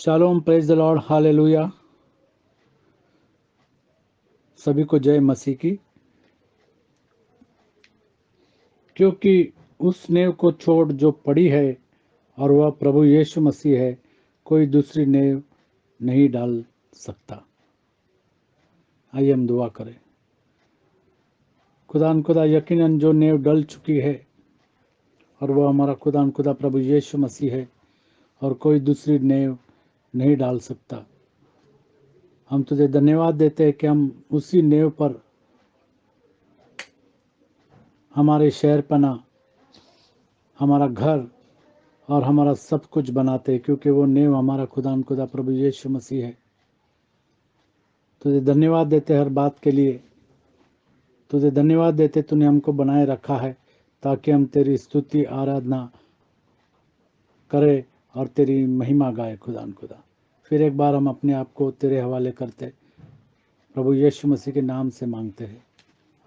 Shalom, praise the Lord, hallelujah. सभी को जय मसीह की। क्योंकि उस नेव को छोड़ जो पड़ी है और वह प्रभु यीशु मसीह है, कोई दूसरी नेव नहीं डाल सकता। आइए हम दुआ करें। खुदा यकीनन जो नेव डल चुकी है और वह हमारा खुदा प्रभु यीशु मसीह है और कोई दूसरी नेव नहीं डाल सकता। हम तुझे धन्यवाद देते हैं कि हम उसी नेव पर हमारे शहरपना, हमारा घर और हमारा सब कुछ बनाते हैं, क्योंकि वो नेव हमारा खुदा प्रभु यीशु मसीह है। तुझे धन्यवाद देते हर बात के लिए। तुझे धन्यवाद देते तूने हमको बनाए रखा है ताकि हम तेरी स्तुति आराधना करें और तेरी महिमा गाए। खुदा फिर एक बार हम अपने आप को तेरे हवाले करते प्रभु यीशु मसीह के नाम से मांगते हैं,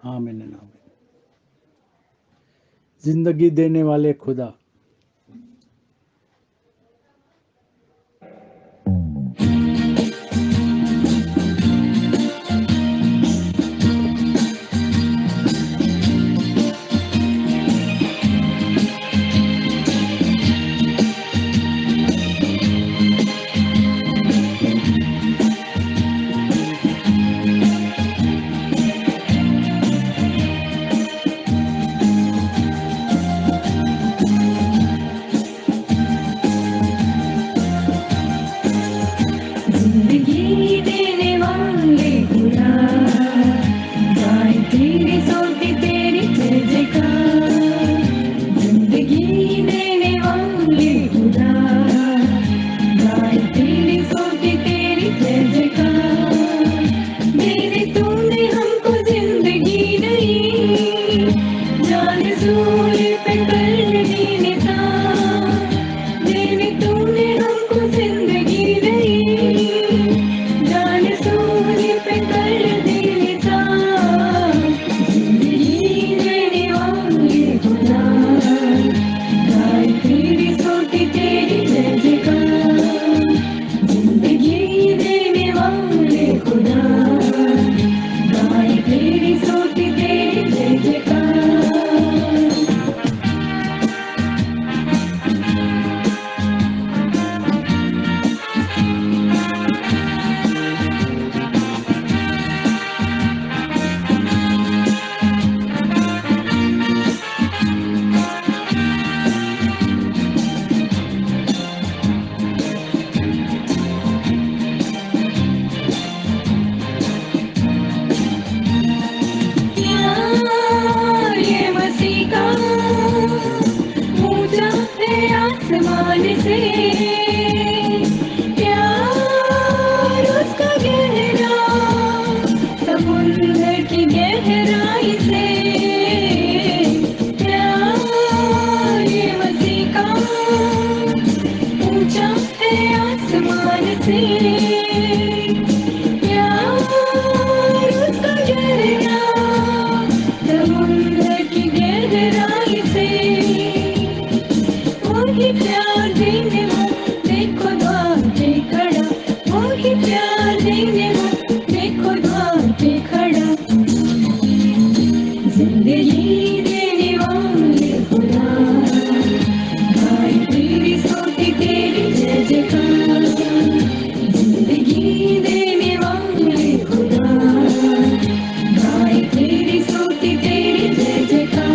आमीन आमीन। जिंदगी देने वाले खुदा, जिंदगी देने वाले खुदा, गाए तेरी स्तुति तेरी जय जयकार। जिंदगी देने वाले खुदा, गाए तेरी स्तुति तेरी जय जयकार। मेरे तूने हमको जिंदगी दी, जान सूली पे कर दी निशान। मेरे तूने हमको जिंदगी दी, जान सूली पे कर दी निशान। जिंदगी देने वाले खुदा, गाए तेरी स्तुति तेरी जय जयकार। जिंदगी देने वाले खुदा, गाए तेरी स्तुति तेरी जय जयकार। प्यार ये मसीह का ऊंचा है आसमान से, प्यार उसका गहरा समुंदर की गहराई से। प्यार ये मसीह का ऊंचा है आसमान से, प्यार उसका गहरा समुंदर की गहराई से। वही प्यार देने वो देखो द्वार पे खड़ा, वही प्यार देने वो देखो द्वार पे खड़ा। जिंदगी देने वाले खुदा, गाए तेरी स्तुति तेरी जय जयकार। जिंदगी देने वाले खुदा, गाए तेरी स्तुति तेरी जय जयकार।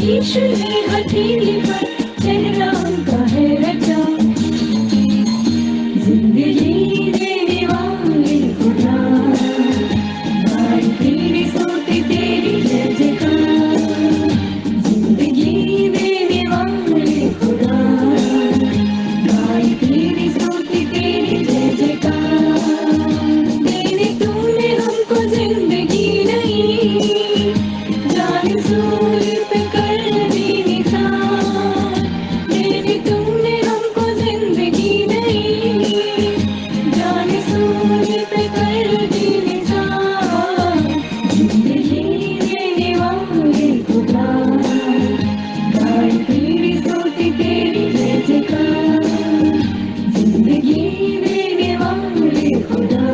यीशु ने हथेली पर चेहरा उनका है रचा। जिंदगी देने वाले खुदा, गाए तेरी स्तुति तेरी जय जयकार। जिंदगी देने वाले खुदा, गाए तेरी स्तुति तेरी जय जयकार। तेरी तूने हमको जिंदगी नहीं, जान सूली पे कर दी निशान। तेरी तूने हमको जिंदगी नहीं, जान सूली पे कर दी निशान। जिंदगी देने वाले खुदा, गाए तेरी स्तुति तेरी जय जयकार। जिंदगी देने वाले खुदा,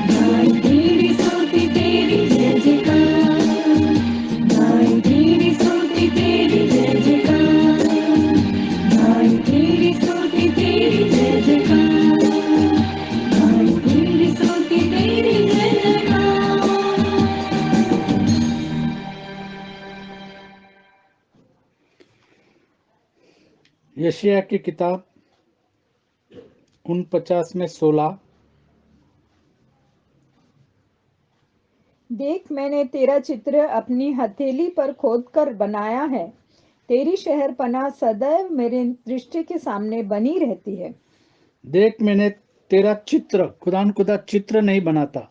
गाए तेरी स्तुति तेरी जय जयकार। गाए तेरी स्तुति तेरी जय जयकार। गाए तेरी स्तुति तेरी जय जयकार। गाए तेरी स्तुति तेरी जय जयकार। यशायाह की किताब 49 में 16। देख, मैंने तेरा चित्र अपनी हथेली पर खोदकर बनाया है। तेरी शहरपनाह सदैव मेरे दृष्टि के सामने बनी रहती है। देख, मैंने तेरा चित्र, खुदा चित्र नहीं बनाता,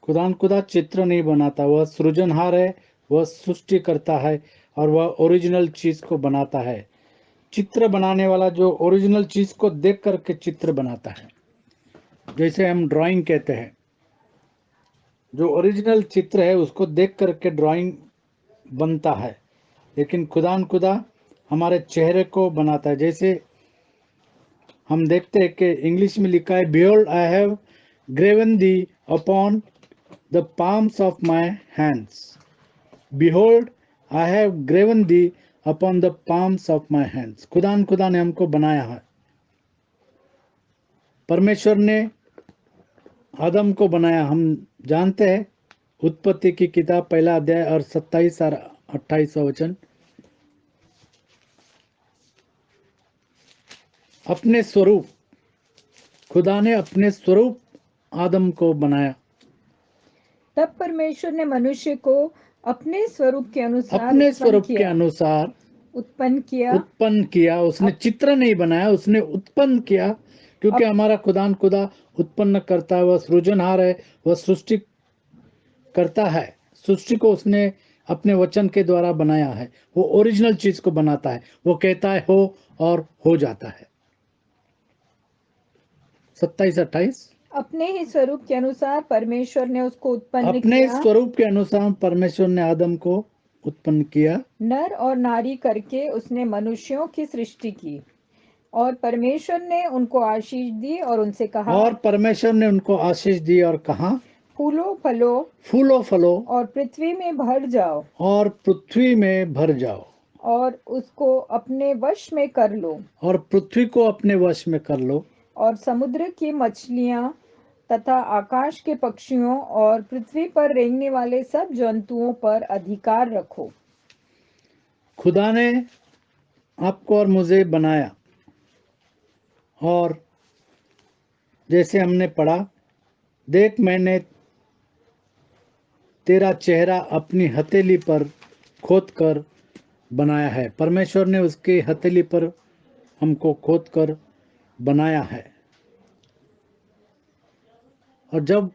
खुदा चित्र नहीं बनाता। वह सृजनहार है, वह सृष्टि करता है और वह ओरिजिनल चीज को बनाता है। चित्र बनाने वाला जो ओरिजिनल चीज को देख करके चित्र बनाता है, जैसे हम ड्राइंग कहते हैं। जो ओरिजिनल चित्र है उसको देख करके ड्राइंग बनता है, लेकिन खुदा हमारे चेहरे को बनाता है। जैसे हम देखते हैं कि इंग्लिश में लिखा है, behold I have graven thee upon the palms of my hands. Behold I have graven thee upon the palms of my hands. खुदा ने हमको बनाया है। परमेश्वर ने आदम को बनाया। हम जानते हैं उत्पत्ति की किताब 1 अध्याय और 27 और 28 वचन। अपने स्वरूप, खुदा ने अपने स्वरूप आदम को बनाया। तब परमेश्वर ने मनुष्य को अपने स्वरूप के अनुसार उत्पन्न किया। उसने चित्र नहीं बनाया, उसने उत्पन्न किया, क्योंकि हमारा खुदा उत्पन्न करता है। वह सृजनहार है, वह सृष्टि करता है। सृष्टि को उसने अपने वचन के द्वारा बनाया है। वो ओरिजिनल चीज को बनाता है। वो कहता है हो और हो जाता है। 27-28। अपने ही स्वरूप के अनुसार परमेश्वर ने उसको उत्पन्न अपने किया। स्वरूप के अनुसार परमेश्वर ने आदम को उत्पन्न किया। नर और नारी करके उसने मनुष्यों की सृष्टि की। और परमेश्वर ने उनको आशीष दी और उनसे कहा, फूलो फलो और पृथ्वी में भर जाओ और उसको अपने वश में कर लो और समुद्र की मछलियां तथा आकाश के पक्षियों और पृथ्वी पर रेंगने वाले सब जंतुओं पर अधिकार रखो। खुदा ने आपको और मुझे बनाया, और जैसे हमने पढ़ा, देख मैंने तेरा चेहरा अपनी हथेली पर खोदकर बनाया है। परमेश्वर ने उसकी हथेली पर हमको खोदकर बनाया है। और जब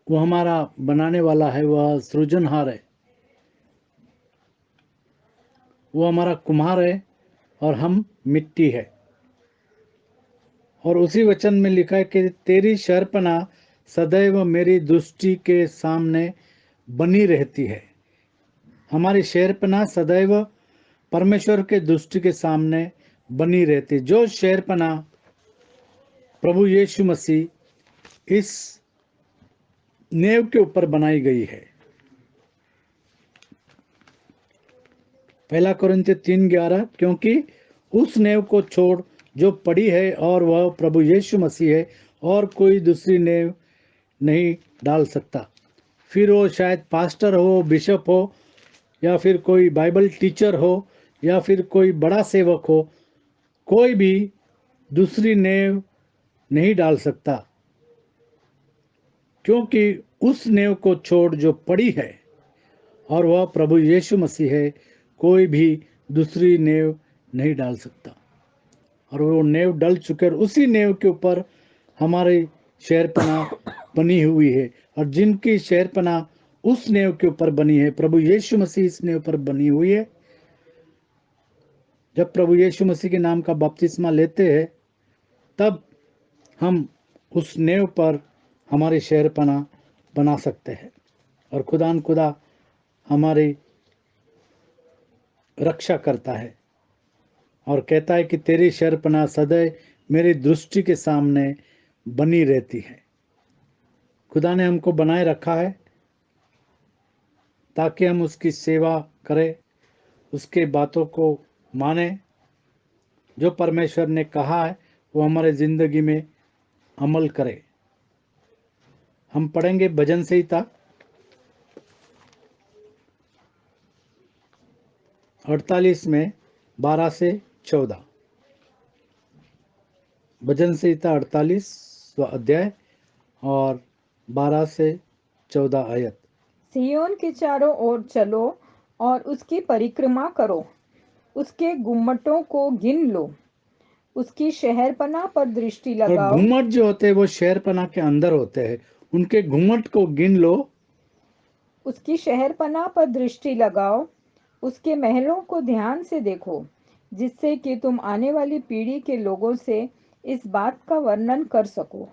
वो हमारा बनाने वाला है, वह सृजनहार है, वो हमारा कुम्हार है और हम मिट्टी है। और उसी वचन में लिखा है कि तेरी शहरपनाह सदैव मेरी दृष्टि के सामने बनी रहती है। हमारी शहरपनाह सदैव परमेश्वर के दृष्टि के सामने बनी रहती। जो शहरपनाह प्रभु यीशु मसीह इस नेव के ऊपर बनाई गई है। 1 कोरिन्थियों 3:11, क्योंकि उस नेव को छोड़ जो पड़ी है और वह प्रभु यीशु मसीह है, और कोई दूसरी नेव नहीं डाल सकता। फिर वो शायद पास्टर हो, बिशप हो, या फिर कोई बाइबल टीचर हो, या फिर कोई बड़ा सेवक हो, कोई भी दूसरी नेव नहीं डाल सकता, क्योंकि उस नेव को छोड़ जो पड़ी है और वह प्रभु यीशु मसीह है, कोई भी दूसरी नेव नहीं डाल सकता। और वो नेव डल चुके और उसी नेव के ऊपर हमारी शहरपना बनी हुई है। और जिनकी शहरपना उस नेव के ऊपर बनी है, प्रभु यीशु मसीह इस नेव पर बनी हुई है, जब प्रभु यीशु मसीह के नाम का बपतिस्मा लेते हैं, तब हम उस नेव पर हमारी शहरपना बना सकते हैं। और खुदा हमारी रक्षा करता है और कहता है कि तेरी शहरपना सदैव मेरी दृष्टि के सामने बनी रहती है। खुदा ने हमको बनाए रखा है ताकि हम उसकी सेवा करें, उसके बातों को माने, जो परमेश्वर ने कहा है वो हमारे जिंदगी में अमल करे। हम पढ़ेंगे भजन संहिता 48 में 12 से 14। भजन संहिता 48 अध्याय और 12 से 14 आयत। सिय्योन के चारों ओर चलो और उसकी परिक्रमा करो, उसके गुम्मटों को गिन लो, उसकी शहरपनाह पर दृष्टि और लगाओ। घुमट जो होते हैं वो शहरपनाह के अंदर होते हैं, उनके घुमट को गिन लो। उसकी शहरपनाह पर दृष्टि लगाओ, उसके महलों को ध्यान से देखो, जिससे कि तुम आने वाली पीढ़ी के लोगों से इस बात का वर्णन कर सको,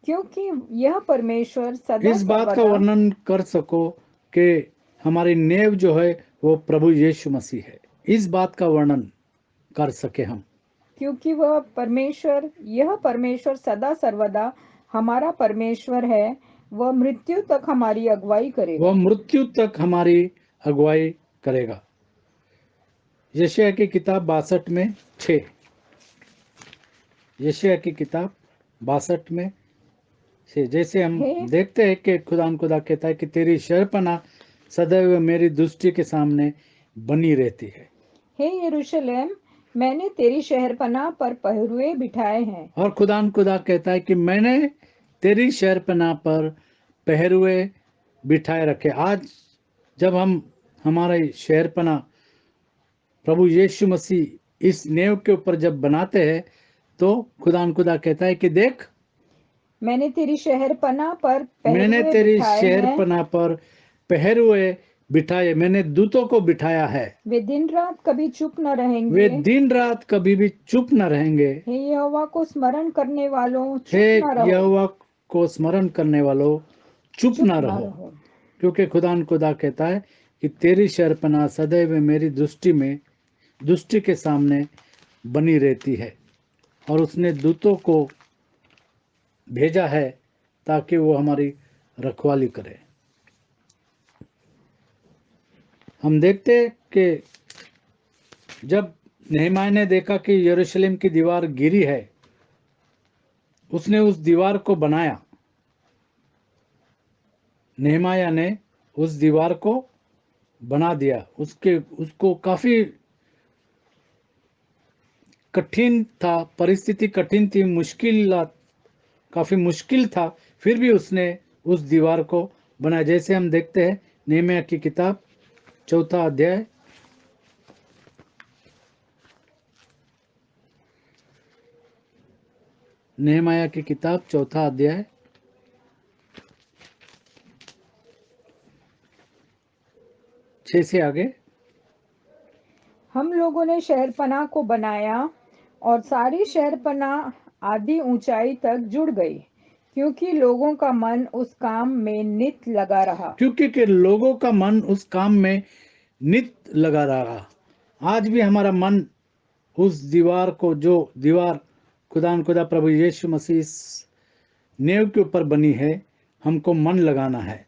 क्योंकि यह परमेश्वर सदा इस बात का सर्वदा वर्णन कर सको कि हमारी नेव जो है वो प्रभु यीशु मसीह है। इस बात का वर्णन कर सके हम, क्योंकि यह परमेश्वर सदा सर्वदा हमारा परमेश्वर है। वह मृत्यु तक हमारी अगुवाई करेगा। वह मृत्यु तक हमारी अगुवाई करेगा। यशायाह की किताब 62 में 6। यशायाह की किताब 62 में 6। जैसे हम देखते हैं कि खुदा कहता है कि तेरी शहरपनाह सदैव मेरी दृष्टि के सामने बनी रहती है। हे यरूशलेम, मैंने तेरी शहरपनाह पर पहरुए बिठाए हैं। और खुदा कहता है कि मैंने तेरी शहरपनाह पर पहरुए बिठाए रखे। आज जब हम हमारे शहरपनाह प्रभु यीशु मसीह इस नेव के ऊपर जब बनाते हैं, तो खुदा कहता है कि देख, मैंने तेरी शहरपनाह पर मैंने तेरी शहरपनाह पर पहरुए बिठाए, मैंने दूतों को बिठाया है। वे दिन रात कभी चुप न रहेंगे। वे दिन रात कभी भी चुप न रहेंगे। हे यहोवा को स्मरण करने वालों, चुप हे न रहो। यहोवा को स्मरण करने वालों, चुप न रहो। क्योंकि खुदा कहता है कि तेरी शहरपनाह सदैव मेरी दृष्टि के सामने बनी रहती है। और उसने दूतों को भेजा है ताकि वो हमारी रखवाली करे। हम देखते कि जब नेहमाया ने देखा कि यरूशलेम की दीवार गिरी है, उसने उस दीवार को बनाया। नेहमाया ने उस दीवार को बना दिया। उसको काफी कठिन था, परिस्थिति कठिन थी, काफी मुश्किल था, फिर भी उसने उस दीवार को बनाया। जैसे हम देखते हैं नेहमाया की किताब 4 अध्याय नेहमाया की किताब 4 अध्याय 6 से आगे। हम लोगों ने शहरपनाह को बनाया और सारी शहरपनाह आधी ऊंचाई तक जुड़ गई, क्योंकि लोगों का मन उस काम में नित लगा रहा। क्योंकि लोगों का मन उस काम में नित लगा रहा। आज भी हमारा मन उस दीवार को, जो दीवार खुदा प्रभु यीशु मसीह नेव के ऊपर बनी है, हमको मन लगाना है।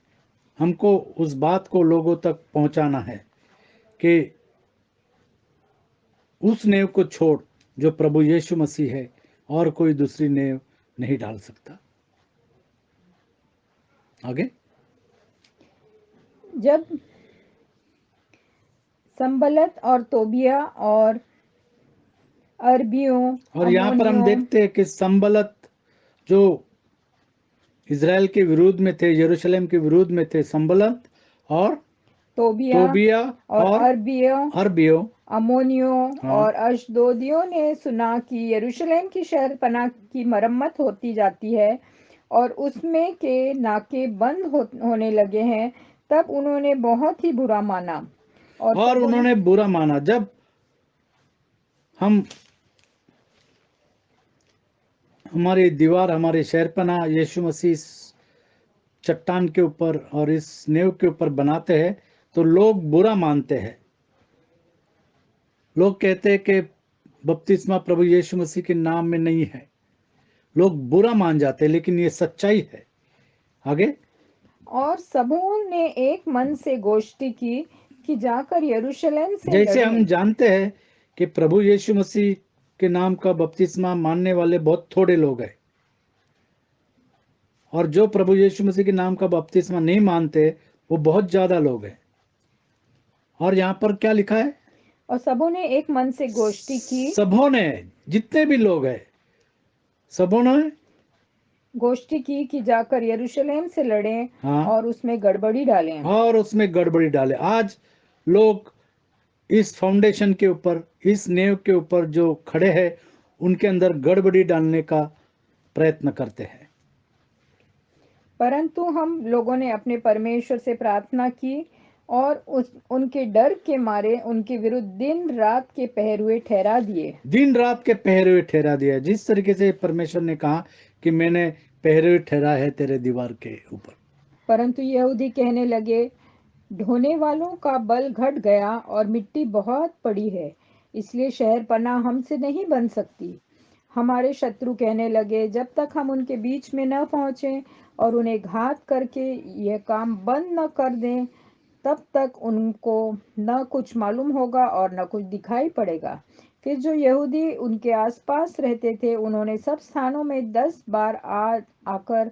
हमको उस बात को लोगों तक पहुंचाना है कि उस नेव को छोड़ जो प्रभु यीशु मसीह है, और कोई दूसरी नेव नहीं डाल सकता। आगे। जब संबलत और तोबिया और अरबियों और यहाँ पर हम अम्मोनियों, देखते हैं कि संबलत जो इज़राइल के विरोध में थे, यरूशलेम के विरोध में थे, संबलत और तोबिया और अरबियों अरबियों अमोनियों हाँ। और अशदोदियों ने सुना कि यरूशलेम की शहर पनाह की मरम्मत होती जाती है और उसमें के नाके बंद होने लगे हैं, तब उन्होंने बहुत ही बुरा माना और उन्होंने बुरा माना। जब हम हमारी दीवार, हमारे शहरपनाह यीशु मसीह इस चट्टान के ऊपर और इस नेव के ऊपर बनाते हैं तो लोग बुरा मानते हैं। लोग कहते हैं कि बपतिस्मा प्रभु यीशु मसीह के नाम में नहीं है, लोग बुरा मान जाते हैं, लेकिन ये सच्चाई है। आगे, और सबों ने एक मन से गोष्ठी की कि जाकर यरूशलेम से जैसे लड़ें। हम जानते हैं कि प्रभु यीशु मसीह के नाम का बपतिस्मा मानने वाले बहुत थोड़े लोग हैं, और जो प्रभु यीशु मसीह के नाम का बपतिस्मा नहीं मानते वो बहुत ज्यादा लोग हैं। और यहाँ पर क्या लिखा है? और सबों ने एक मन से गोष्ठी की, सबों ने, जितने भी लोग हैं, सबों ने गोष्ठी की कि जाकर यरूशलेम से लड़ें हाँ, और उसमें गड़बड़ी डालें। और उसमें गड़बड़ी डाले। आज लोग इस फाउंडेशन के ऊपर, इस नेव के ऊपर जो खड़े हैं, उनके अंदर गड़बड़ी डालने का प्रयत्न करते हैं। परंतु हम लोगों ने अपने परमेश्वर से प्रार्थना की और उनके डर के मारे उनके विरुद्ध दिन रात के पहरुए ठहरा दिए। दिन रात के पहरुए ठहरा दिया। जिस तरीके से परमेश्वर ने कहा कि मैंने पहरुए ठहरा है तेरे दीवार के ऊपर। परंतु यहूदी कहने लगे, ढोने वालों का बल घट गया और मिट्टी बहुत पड़ी है, इसलिए शहर पनाह हमसे नहीं बन सकती। हमारे शत्रु कहने लगे, जब तक हम उनके बीच में न पहुंचे और उन्हें घात करके यह काम बंद न कर दें, तब तक उनको न कुछ मालूम होगा और न कुछ दिखाई पड़ेगा। फिर जो यहूदी उनके आसपास रहते थे, उन्होंने सब स्थानों में 10 बार आकर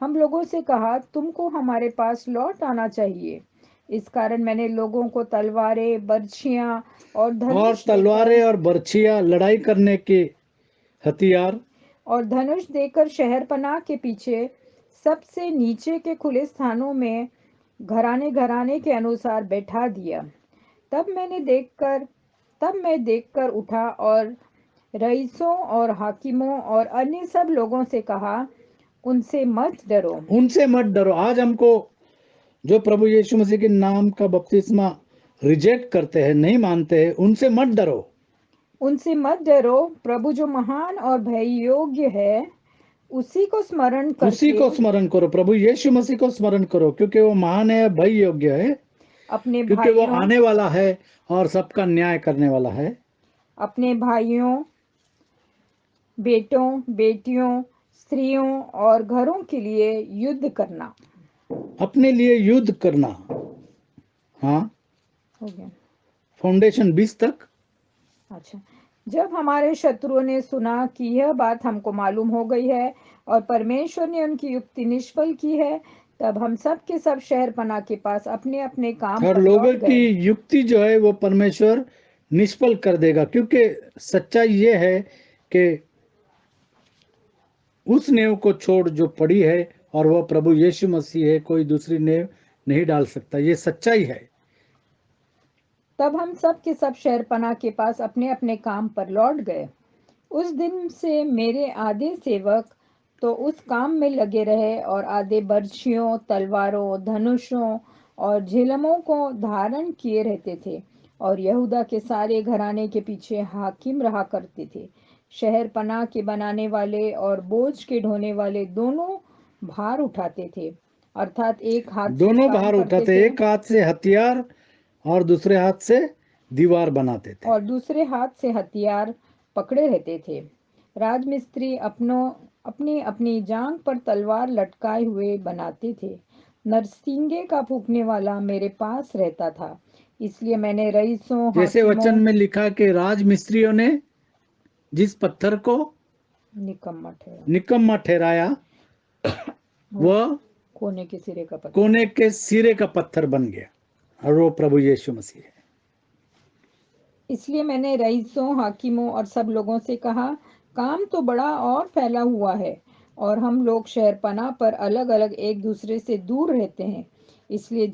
हम लोगों से कहा, तुमको हमारे पास लौट आना चाहिए। इस कारण मैंने लोगों को तलवारें, बर्छियां और बर्छियां, लड़ाई करने के हथियार और धनुष देकर शहर पनाह के पीछे सबसे नीचे के खुले स्थानों में घराने घराने के अनुसार बैठा दिया। तब मैं देखकर उठा और रईसों और हाकिमों और अन्य सब लोगों से कहा, उनसे मत डरो। आज हमको जो प्रभु यीशु मसीह के नाम का बपतिस्मा रिजेक्ट करते हैं, नहीं मानते हैं, उनसे मत डरो। प्रभु जो महान और भय योग्य है, उसी को स्मरण करो। प्रभु यीशु मसीह को स्मरण करो, क्योंकि वो महान है, भय योग्य है, क्योंकि वो आने वाला है और सबका न्याय करने वाला है। अपने भाइयों, बेटों, बेटियों, स्त्रियों और घरों के लिए युद्ध करना। अपने लिए युद्ध करना। हाँ, हो गया फाउंडेशन 20 तक। अच्छा, जब हमारे शत्रुओं ने सुना कि यह बात हमको मालूम हो गई है और परमेश्वर ने उनकी युक्ति निष्फल की है, तब हम सब के सब शहर पनाह के पास अपने अपने काम और पर लोगों लौट की गए। युक्ति जो है वो परमेश्वर निष्फल कर देगा, क्योंकि सच्चाई ये है कि उस नेव को छोड़ जो पड़ी है और वह प्रभु यीशु मसीह है, कोई दूसरी नेव नहीं डाल सकता। ये सच्चाई है। तब हम सब के सब शहर पनाह के पास अपने अपने काम पर लौट गए। उस दिन से मेरे आधे सेवक तो उस काम में लगे रहे और आधे बर्छियों, तलवारों, धनुषों और झिलमों को धारण किए रहते थे और यहूदा के सारे घराने के पीछे हाकिम रहा करते थे। शहर पनाह के बनाने वाले और बोझ के ढोने वाले दोनों भार उठाते थे, अर्थात एक हाथ से दोनों काम भार करते उठाते, थे एक हाथ से हथियार और दूसरे हाथ से दीवार बनाते थे। और दूसरे हाथ से हथियार पकड़े रहते थे। राजमिस्त्री अपनी अपनी जांग पर तलवार लटकाए हुए बनाते थे। नरसिंगे का फूंकने वाला मेरे पास रहता था, इसलिए मैंने रईसों, जैसे हाकिमों, वचन में लिखा कि राजमिस्त्रियों ने जिस पत्थर को निकम्मा ठहराया निकम्मा ठहराया, वह कोने के सिरे का पत्थर। कोने के सिरे का पत्थर बन गया, और वो प्रभु यीशु मसीह है। इसलिए मैंने रईसों, हाकिमों और सब लोगों से कहा, काम तो बड़ा और फैला हुआ है और हम लोग शहरपनाह पर अलग अलग एक दूसरे से दूर रहते हैं। इसलिए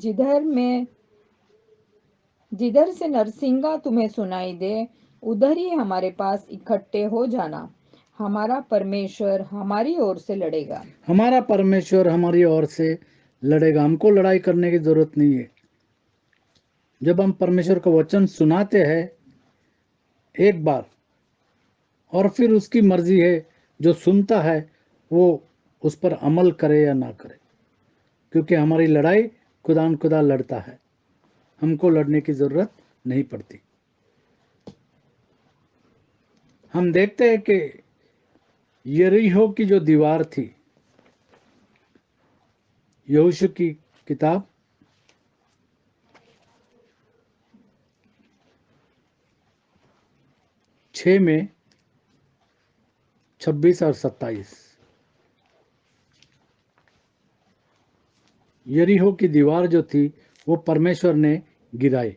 जिधर से नरसिंगा तुम्हें सुनाई दे, उधर ही हमारे पास इकट्ठे हो जाना। हमारा परमेश्वर हमारी ओर से लड़ेगा। हमारा परमेश्वर हमारी ओर से लड़ेगा। हमको लड़ाई करने की जरूरत नहीं है। जब हम परमेश्वर का वचन सुनाते हैं एक बार, और फिर उसकी मर्जी है जो सुनता है वो उस पर अमल करे या ना करे, क्योंकि हमारी लड़ाई खुदा खुदा लड़ता है। हमको लड़ने की जरूरत नहीं पड़ती। हम देखते हैं कि यरीहो की जो दीवार थी, यहोशू की किताब 6 में 26 और 27, यरीहो की दीवार जो थी वो परमेश्वर ने गिराई।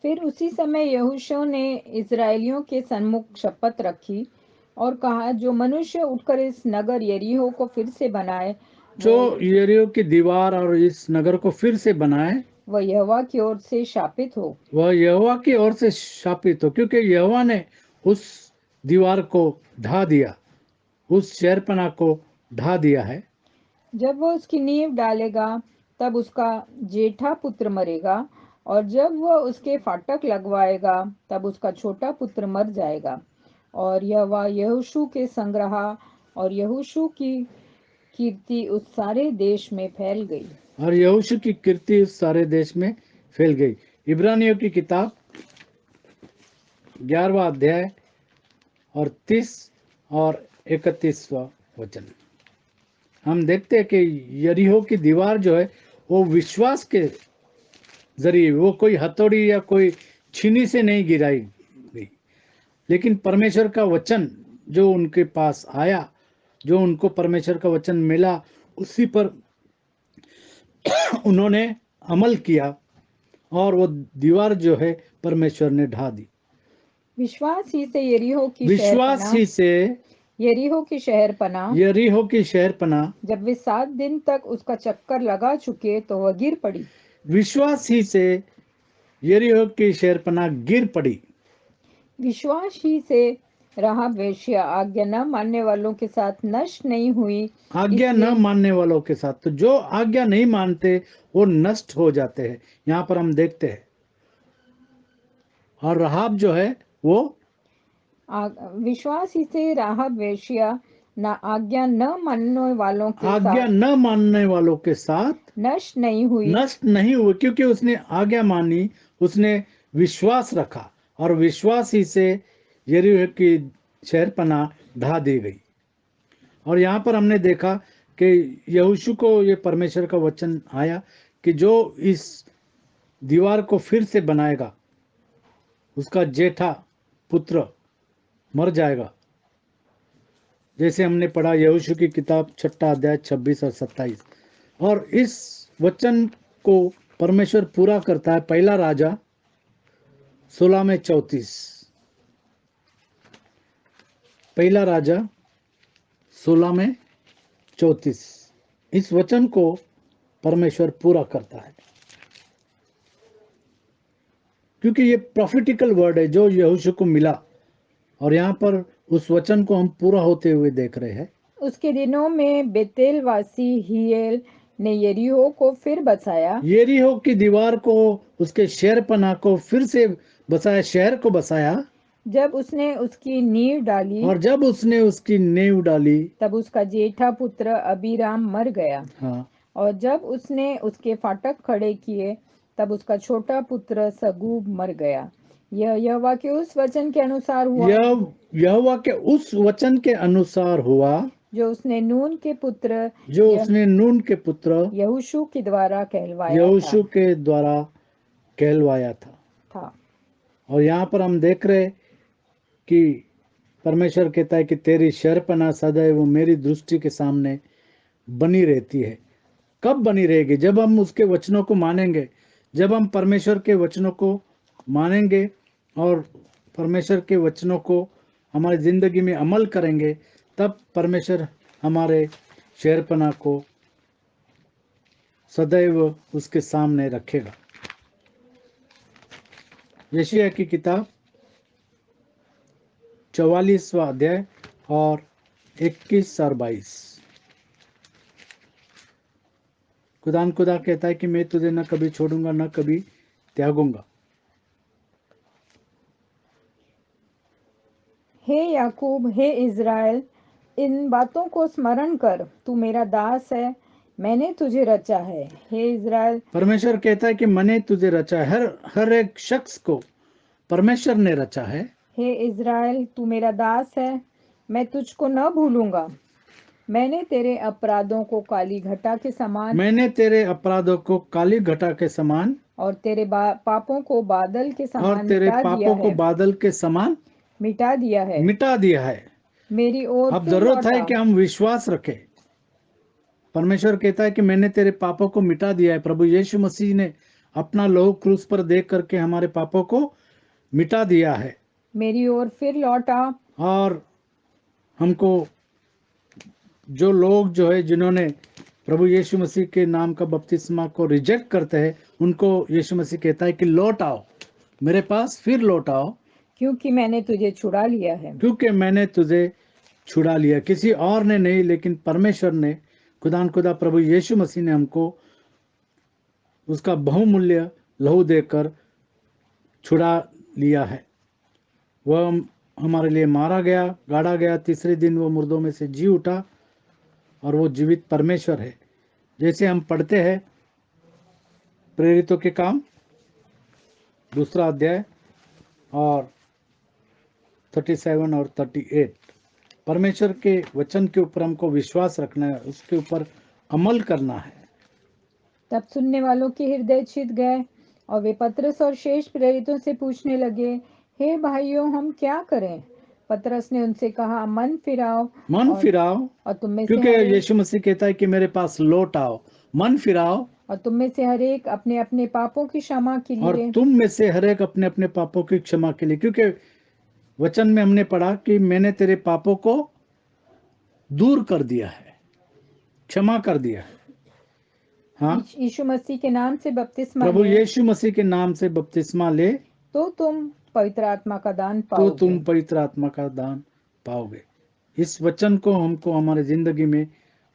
फिर उसी समय यहोशू ने इस्राएलियों के सन्मुख शपथ रखी और कहा, जो मनुष्य उठकर इस नगर यरीहो को फिर से बनाए, जो यरीहो की दीवार और इस नगर को फिर से बनाए, वह यहोवा की ओर से शापित हो। वह यहोवा की ओर से शापित हो, क्योंकि यहोवा ने उस दीवार को ढा दिया, उस शहरपनाह को ढा दिया है। जब वह उसकी नींव डालेगा तब उसका जेठा पुत्र मरेगा, और जब वह उसके फाटक लगवाएगा तब उसका छोटा पुत्र मर जाएगा। और यहोवा यहोशू के संग रहा, और यहोशू की कीर्ति उस सारे देश में फैल गई। और यहोशू की कीर्ति उस सारे देश में फैल गई। इब्रानियों की किताब 11वां अध्याय और 30 और 31वां वचन, हम देखते हैं कि यरीहो की दीवार जो है वो विश्वास के जरिए, वो कोई हथौड़ी या कोई छीनी से नहीं गिराई गई, लेकिन परमेश्वर का वचन जो उनके पास आया, जो उनको परमेश्वर का वचन मिला, उसी पर उन्होंने अमल किया और वो दीवार जो है परमेश्वर ने ढा दी। विश्वास ही से यरीहो की शहरपनाह जब वे 7 दिन तक उसका चक्कर लगा चुके तो वह गिर पड़ी। विश्वास ही से यरीहो की शहरपनाह गिर पड़ी। विश्वास ही से राहाब वेश्या आज्ञा न मानने वालों के साथ नष्ट नहीं हुई। आज्ञा न मानने वालों के साथ, तो जो आज्ञा नहीं मानते वो नष्ट हो जाते हैं, यहाँ पर हम देखते हैं। और राहाब जो है वो विश्वास ही से राहाब वेश्या आज्ञा न मानने वालों के साथ नष्ट नहीं हुई, क्योंकि उसने आज्ञा मानी, उसने विश्वास रखा, और विश्वास ही से यरीहो की शहरपनाह ढा दी गई। और यहाँ पर हमने देखा कि यहोशू को ये परमेश्वर का वचन आया कि जो इस दीवार को फिर से बनाएगा उसका जेठा पुत्र मर जाएगा। जैसे हमने पढ़ा यहोशू की किताब 6 अध्याय 26 और 27। और इस वचन को परमेश्वर पूरा करता है। पहला राजा 16 में 34, पहला राजा 16 में 34, इस वचन को परमेश्वर पूरा करता है, क्योंकि ये प्रॉफिटिकल वर्ड है जो यहोशू को मिला, और यहाँ पर उस वचन को हम पूरा होते हुए देख रहे हैं। उसके दिनों में बेतेल वासी हियेल ने यरीहो को फिर बसाया। यरीहो की दीवार को, उसके शहरपनाह को फिर से बसाया, शहर को बसाया। जब उसने उसकी नींव डाली, और जब उसने उसकी नींव डाली, तब उसका जेठा पुत्र अबीराम मर गया। हाँ। और जब उसने उसके फाटक खड़े किए, तब उसका छोटा पुत्र सगूब मर गया। यह यहोवा के उस वचन के अनुसार हुआ, यहोवा के उस वचन के अनुसार हुआ जो उसने नून के पुत्र यहोशू के द्वारा कहलवाया था। और यहाँ पर हम देख रहे कि परमेश्वर कहता है कि तेरी शहरपनाह सदैव मेरी दृष्टि के सामने बनी रहती है। कब बनी रहेगी? जब हम उसके वचनों को मानेंगे, जब हम परमेश्वर के वचनों को मानेंगे और परमेश्वर के वचनों को हमारी जिंदगी में अमल करेंगे, तब परमेश्वर हमारे शहरपना को सदैव उसके सामने रखेगा। यशायाह की किताब 44वां अध्याय और 21 और 22। खुदा कहता है कि मैं तुझे न कभी छोड़ूंगा न कभी त्यागूंगा। हे याकूब, हे इज़राइल, इन बातों को स्मरण कर, तू मेरा दास है, मैंने तुझे रचा है। हे इज़राइल, परमेश्वर कहता है कि मैंने तुझे रचा है। हर एक शख्स को परमेश्वर ने रचा है। हे इज़राइल, तू मेरा दास है, मैं तुझको न भूलूंगा। मैंने तेरे अपराधों को काली घटा के समान, मैंने तेरे अपराधों को काली घटा के समान और तेरे पापों को बादल के और समान तेरे मिटा दिया पापों को है। बादल के समान मिटा दिया है। मिटा दिया है। मेरी ओर अब फिर जरूरत है लौटा। कि हम विश्वास रखें। परमेश्वर कहता है कि मैंने तेरे पापों को मिटा दिया है। प्रभु यीशु मसीह ने अपना लहू क्रूस पर देख करके हमारे पापों को मिटा दिया है मेरी ओर फिर लौटा। और हमको जो लोग जो है जिन्होंने प्रभु यीशु मसीह के नाम का बपतिस्मा को रिजेक्ट करते हैं, उनको यीशु मसीह कहता है कि लौट आओ मेरे पास, फिर लौट आओ, क्योंकि मैंने तुझे छुड़ा लिया है। क्योंकि मैंने तुझे छुड़ा लिया। किसी और ने नहीं, लेकिन परमेश्वर ने, खुदा प्रभु यीशु मसीह ने हमको उसका बहुमूल्य लहू देकर छुड़ा लिया है। वह हमारे लिए मारा गया, गाड़ा गया, तीसरे दिन वो मुर्दों में से जी उठा और वो जीवित परमेश्वर है। जैसे हम पढ़ते हैं प्रेरितों के काम 2 अध्याय और 37 और 38, परमेश्वर के वचन के ऊपर हमको विश्वास रखना है, उसके ऊपर अमल करना है। तब सुनने वालों के हृदय छिद गए और वे पतरस और शेष प्रेरितों से पूछने लगे, हे भाइयों, हम क्या करें? पतरस ने उनसे कहा, मन फिराओ और तुम में से क्योंकि यीशु मसीह कहता है कि मेरे पास लौट आओ, मन फिराओ, और तुम में से हर एक अपने अपने पापों की क्षमा के लिए, और तुम में से हर एक अपने अपने पापों की क्षमा के लिए। क्योंकि वचन में हमने पढ़ा कि मैंने तेरे पापों को दूर कर दिया है, क्षमा कर दिया है। हाँ, यीशु मसीह के नाम से बपतिस्मा प्रभु ले, यीशु मसीह के नाम से बपतिस्मा ले, तो तुम पवित्र आत्मा का दान पाओगे। तो तुम पवित्र आत्मा का दान पाओगे। इस वचन को हमको हमारे जिंदगी में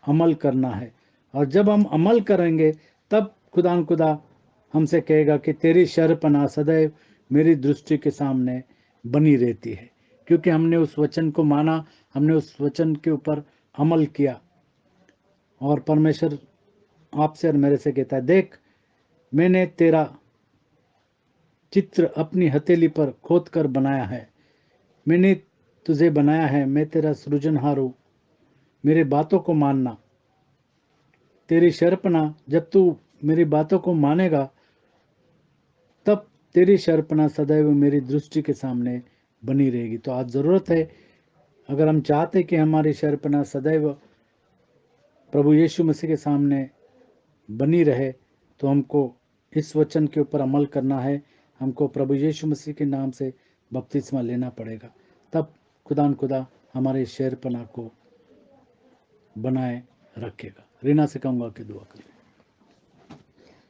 अमल करना है, और जब हम अमल करेंगे तब खुदा हमसे कहेगा कि तेरी शहरपनाह सदैव मेरी दृष्टि के सामने बनी रहती है, क्योंकि हमने उस वचन को माना, हमने उस वचन के ऊपर अमल किया। और परमेश्वर आपसे और मेरे से कहता है, देख मैंने तेरा चित्र अपनी हथेली पर खोद कर बनाया है, मैंने तुझे बनाया है, मैं तेरा सृजनहार हूं, मेरे बातों को मानना। तेरी शहरपनाह, जब तू मेरी बातों को मानेगा तब तेरी शहरपनाह सदैव मेरी दृष्टि के सामने बनी रहेगी। तो आज जरूरत है, अगर हम चाहते कि हमारी शहरपनाह सदैव प्रभु यीशु मसीह के सामने बनी रहे, तो हमको इस वचन के ऊपर अमल करना है। हमको प्रभु यीशु मसीह के नाम से बपतिस्मा लेना पड़ेगा, तब खुदा हमारे शहरपनाह को बनाए रखेगा। रीना से कहूँगा कि दुआ करें।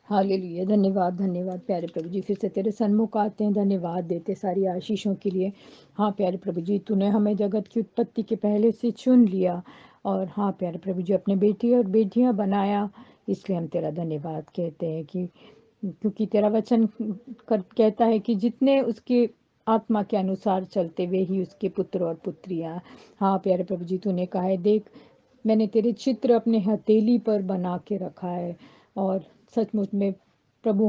हालेलुया, धन्यवाद धन्यवाद प्यारे प्रभु जी, फिर से तेरे सन्मुख आते हैं, धन्यवाद देते सारी आशीषों के लिए। हाँ प्यारे प्रभु जी, तूने हमें जगत की उत्पत्ति के पहले से चुन लिया, और हाँ प्यारे प्रभु जी, अपने बेटी और बेटियां बनाया, इसलिए हम तेरा धन्यवाद कहते हैं कि क्योंकि तेरा वचन कहता है कि जितने उसके आत्मा के अनुसार चलते वे ही उसके पुत्र और पुत्रियां। हाँ प्यारे प्रभु जी, तूने कहा है, देख मैंने तेरे चित्र अपने हथेली पर बना के रखा है, और सचमुच में प्रभु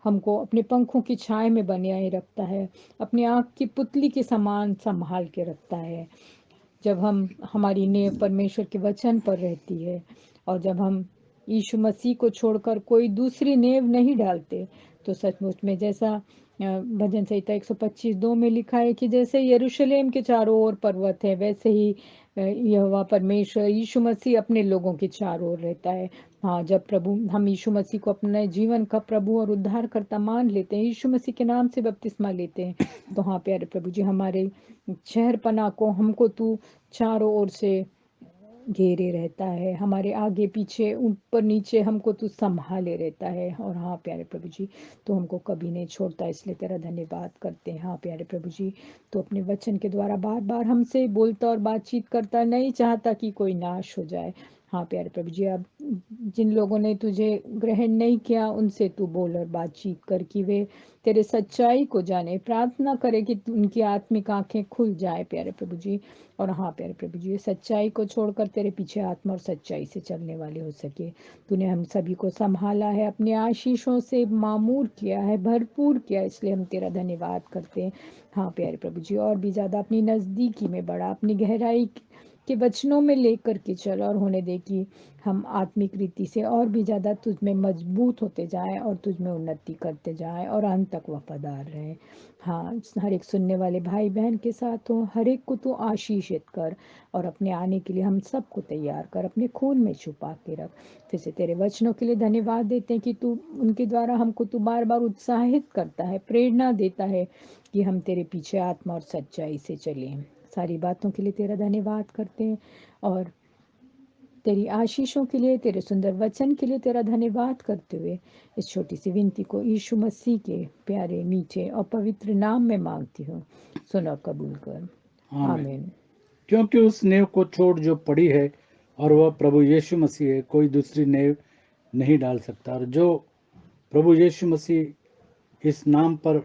हमको अपने पंखों की छाया में बनाए रखता है, अपनी आँख की पुतली के समान संभाल के रखता है। जब हमारी नेव परमेश्वर के वचन पर रहती है, और जब हम यीशु मसीह को छोड़कर कोई दूसरी नेव नहीं डालते, तो सचमुच में जैसा भजन संहिता 125:2 में लिखा है कि जैसे यरूशलेम के चारों ओर पर्वत है, वैसे ही यहोवा परमेश्वर यीशु मसीह अपने लोगों के चारों ओर रहता है। हाँ, जब प्रभु हम यीशु मसीह को अपने जीवन का प्रभु और उद्धारकर्ता मान लेते हैं, यीशु मसीह के नाम से बपतिस्मा लेते हैं, तो हाँ प्यारे प्रभु जी, हमारे शहरपना को हमको तू चारों ओर से घेरे रहता है, हमारे आगे पीछे ऊपर नीचे हमको तू संभाले रहता है। और हाँ प्यारे प्रभु जी, तो हमको कभी नहीं छोड़ता, इसलिए तेरा धन्यवाद करते हैं। हाँ प्यारे प्रभु जी, तो अपने वचन के द्वारा बार बार हमसे बोलता और बातचीत करता, नहीं चाहता कि कोई नाश हो जाए। हाँ प्यारे प्रभु जी, अब जिन लोगों ने तुझे ग्रहण नहीं किया उनसे तू बोल और बातचीत कर कि वे तेरे सच्चाई को जाने, प्रार्थना करे कि उनकी आत्मिक आंखें खुल जाए प्यारे प्रभु जी। और हाँ प्यारे प्रभु जी, सच्चाई को छोड़कर तेरे पीछे आत्मा और सच्चाई से चलने वाले हो सके। तूने हम सभी को संभाला है, अपने आशीषों से मामूर किया है, भरपूर किया, इसलिए हम तेरा धन्यवाद करते हैं। हाँ प्यारे प्रभु जी, और भी ज़्यादा अपनी नज़दीकी में बढ़ा, अपनी गहराई के वचनों में लेकर के चल, और होने दे कि हम आत्मिक रीति से और भी ज़्यादा तुझ में मजबूत होते जाएं और तुझ में उन्नति करते जाएं और अंत तक वफादार रहें। हाँ, हर एक सुनने वाले भाई बहन के साथ हो, हर एक को तू आशीषित कर और अपने आने के लिए हम सबको तैयार कर, अपने खून में छुपा के रख। फिर से तेरे वचनों के लिए धन्यवाद देते हैं कि तू उनके द्वारा हमको तू बार बार उत्साहित करता है, प्रेरणा देता है कि हम तेरे पीछे आत्मा और सच्चाई से चलें। सारी बातों के लिए तेरा धन्यवाद करते हैं और तेरी आशीषों के लिए, तेरे सुंदर वचन के लिए तेरा धन्यवाद करते हुए इस छोटी सी विनती को यीशु मसीह के प्यारे मीठे और पवित्र नाम में मांगती हूँ, सुन और कबूल कर। आमीन। क्योंकि उस नेव को छोड़ जो पड़ी है और वह प्रभु यीशु मसीह है, कोई दूसरी नेव नहीं डाल सकता। और जो प्रभु यीशु मसीह इस नाम पर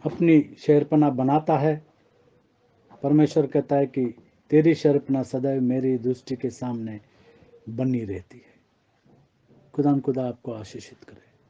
अपनी शहरपना बनाता है, परमेश्वर कहता है कि तेरी शहरपना सदैव मेरी दृष्टि के सामने बनी रहती है। खुदा आपको आशीषित करे।